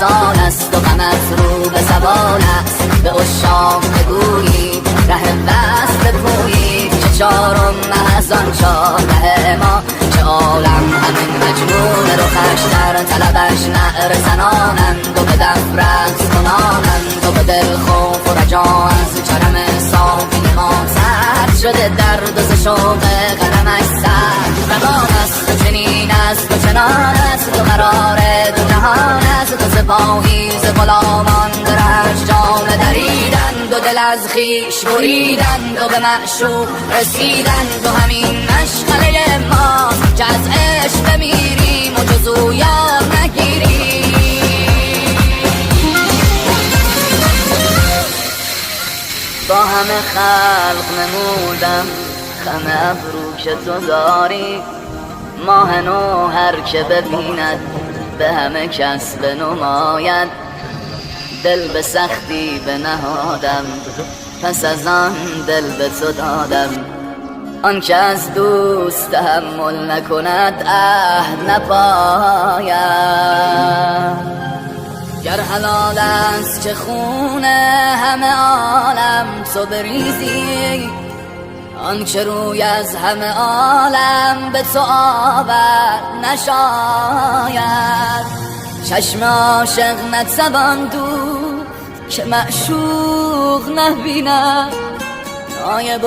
وصال است و غمت رو به زوال است. به عشاق بگویید ره وصل بپویید چه چارم از آن 14 ما چه عالم همین مجنون رخش در طلبش نعر زنانند و به دف رقص کنانند و به دل خوف و رجا از چرم صافی ما سرد شده درد و ز شوق قدمش سرد روان است و چنین است و چنان است و قرار دو جهان است و سپاهی ز غلامان درش جان دریدند و دل از خویش بریدند و به معشوق رسیدند و همین مشغله ما که از عشق بمیریم و جز او یار نگیریم. با همه خلق نمودم خم ابرو که تو داری، ماه نو هر که ببیند به همه کس بنماید. دل به سختی بنهادم پس از آن دل به تو دادم. آن که از دوست تحمل نکند عهد نپاید. گر حلال است که خون همه عالم تو بریزی، آن که روی از همه عالم به تو آورد نشاید. چشم عاشق نتوان دود که معشوق نبیند.